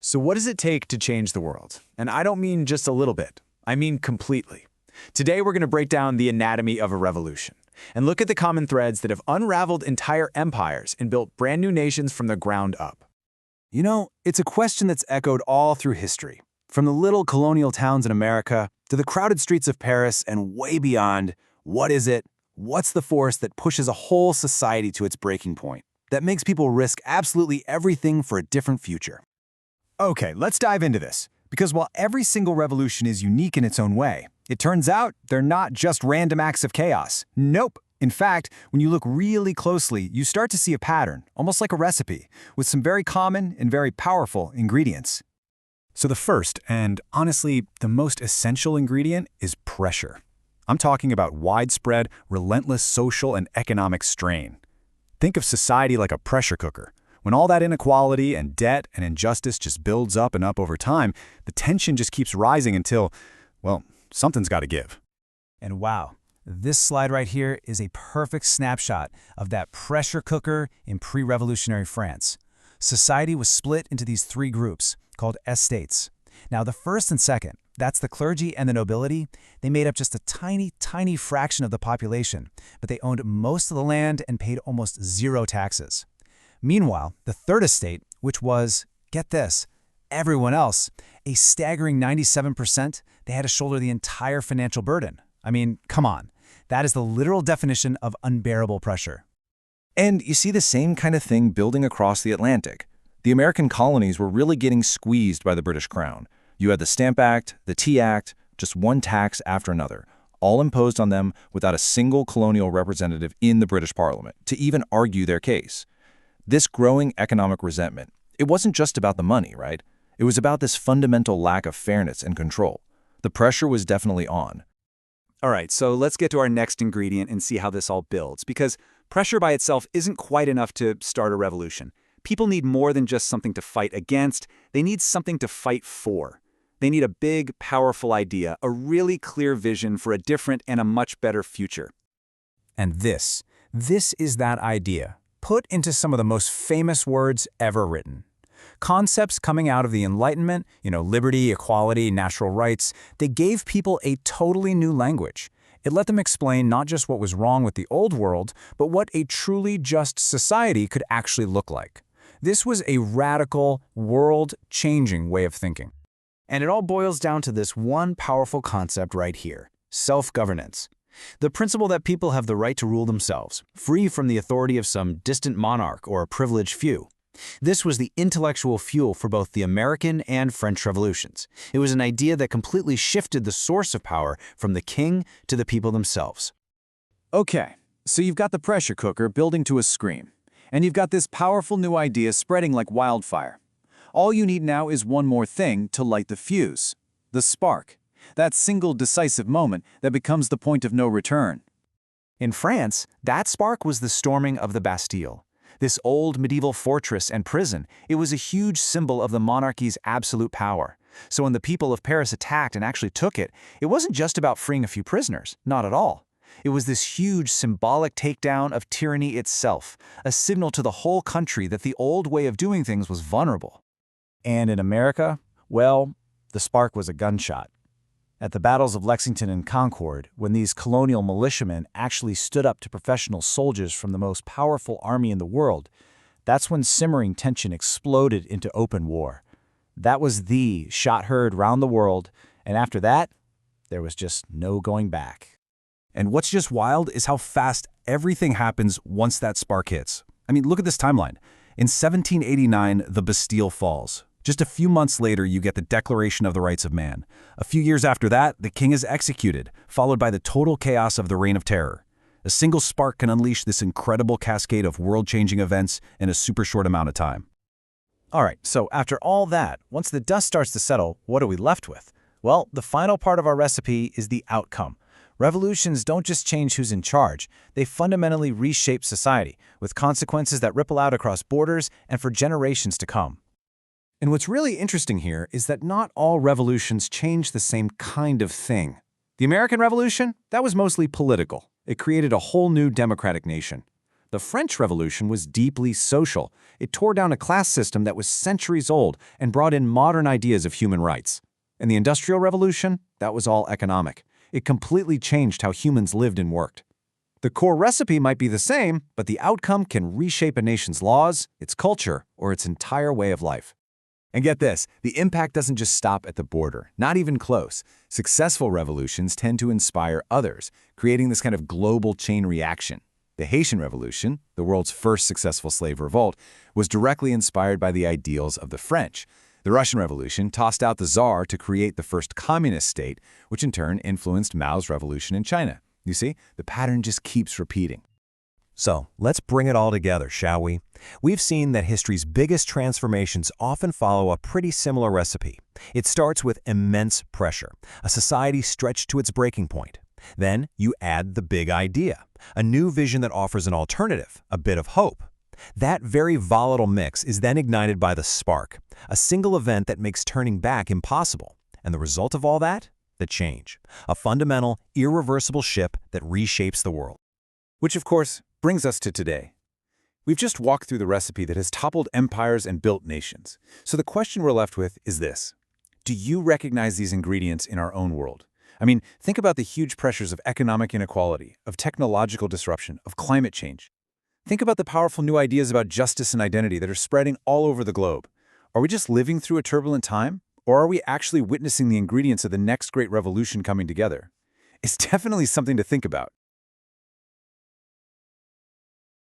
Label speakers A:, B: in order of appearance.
A: So what does it take to change the world? And I don't mean just a little bit. I mean completely. Today we're going to break down the anatomy of a revolution and look at the common threads that have unraveled entire empires and built brand new nations from the ground up.
B: You know, it's a question that's echoed all through history, from the little colonial towns in America to the crowded streets of Paris and way beyond. What is it? What's the force that pushes a whole society to its breaking point, that makes people risk absolutely everything for a different future?
C: Okay, let's dive into this. Because while every single revolution is unique in its own way, it turns out they're not just random acts of chaos. Nope. In fact, when you look really closely, you start to see a pattern, almost like a recipe, with some very common and very powerful ingredients. So the first, and honestly, the most essential ingredient is pressure. I'm talking about widespread, relentless social and economic strain. Think of society like a pressure cooker. When all that inequality and debt and injustice just builds up and up over time, the tension just keeps rising until, well, something's got to give.
B: And wow, this slide right here is a perfect snapshot of that pressure cooker in pre-revolutionary France. Society was split into these three groups, called estates. Now, the first and second, that's the clergy and the nobility, they made up just a tiny, tiny fraction of the population, but they owned most of the land and paid almost zero taxes. Meanwhile, the third estate, which was, get this, everyone else, a staggering 97%, they had to shoulder the entire financial burden. I mean, come on. That is the literal definition of unbearable pressure.
D: And you see the same kind of thing building across the Atlantic. The American colonies were really getting squeezed by the British Crown. You had the Stamp Act, the Tea Act, just one tax after another, all imposed on them without a single colonial representative in the British Parliament to even argue their case. This growing economic resentment, it wasn't just about the money, right? It was about this fundamental lack of fairness and control. The pressure was definitely on.
E: All right, so let's get to our next ingredient and see how this all builds, because pressure by itself isn't quite enough to start a revolution. People need more than just something to fight against. They need something to fight for. They need a big, powerful idea, a really clear vision for a different and a much better future.
B: And this is that idea, put into some of the most famous words ever written. Concepts coming out of the Enlightenment, liberty, equality, natural rights, they gave people a totally new language. It let them explain not just what was wrong with the old world, but what a truly just society could actually look like. This was a radical, world-changing way of thinking.
A: And it all boils down to this one powerful concept right here, self-governance. The principle that people have the right to rule themselves, free from the authority of some distant monarch or a privileged few. This was the intellectual fuel for both the American and French revolutions. It was an idea that completely shifted the source of power from the king to the people themselves.
C: Okay, so you've got the pressure cooker building to a scream, and you've got this powerful new idea spreading like wildfire. All you need now is one more thing to light the fuse, the spark. That single decisive moment that becomes the point of no return.
A: In France, that spark was the storming of the Bastille. This old medieval fortress and prison, it was a huge symbol of the monarchy's absolute power. So when the people of Paris attacked and actually took it, it wasn't just about freeing a few prisoners, not at all. It was this huge symbolic takedown of tyranny itself, a signal to the whole country that the old way of doing things was vulnerable.
B: And in America, well, the spark was a gunshot. At the battles of Lexington and Concord, when these colonial militiamen actually stood up to professional soldiers from the most powerful army in the world, that's when simmering tension exploded into open war. That was the shot heard round the world, and after that, there was just no going back.
C: And what's just wild is how fast everything happens once that spark hits. I mean, look at this timeline. In 1789, the Bastille falls. Just a few months later, you get the Declaration of the Rights of Man. A few years after that, the king is executed, followed by the total chaos of the Reign of Terror. A single spark can unleash this incredible cascade of world-changing events in a super short amount of time.
B: All right, so after all that, once the dust starts to settle, what are we left with? Well, the final part of our recipe is the outcome. Revolutions don't just change who's in charge, they fundamentally reshape society, with consequences that ripple out across borders and for generations to come.
C: And what's really interesting here is that not all revolutions change the same kind of thing. The American Revolution, that was mostly political. It created a whole new democratic nation. The French Revolution was deeply social. It tore down a class system that was centuries old and brought in modern ideas of human rights. And the Industrial Revolution, that was all economic. It completely changed how humans lived and worked. The core recipe might be the same, but the outcome can reshape a nation's laws, its culture, or its entire way of life.
A: And get this, the impact doesn't just stop at the border, not even close. Successful revolutions tend to inspire others, creating this kind of global chain reaction. The Haitian Revolution, the world's first successful slave revolt, was directly inspired by the ideals of the French. The Russian Revolution tossed out the Tsar to create the first communist state, which in turn influenced Mao's revolution in China. You see, the pattern just keeps repeating.
F: So, let's bring it all together, shall we? We've seen that history's biggest transformations often follow a pretty similar recipe. It starts with immense pressure, a society stretched to its breaking point. Then, you add the big idea, a new vision that offers an alternative, a bit of hope. That very volatile mix is then ignited by the spark, a single event that makes turning back impossible. And the result of all that? The change. A fundamental, irreversible shift that reshapes the world.
E: Which, of course, brings us to today. We've just walked through the recipe that has toppled empires and built nations. So the question we're left with is this. Do you recognize these ingredients in our own world? I mean, think about the huge pressures of economic inequality, of technological disruption, of climate change. Think about the powerful new ideas about justice and identity that are spreading all over the globe. Are we just living through a turbulent time? Or are we actually witnessing the ingredients of the next great revolution coming together? It's definitely something to think about.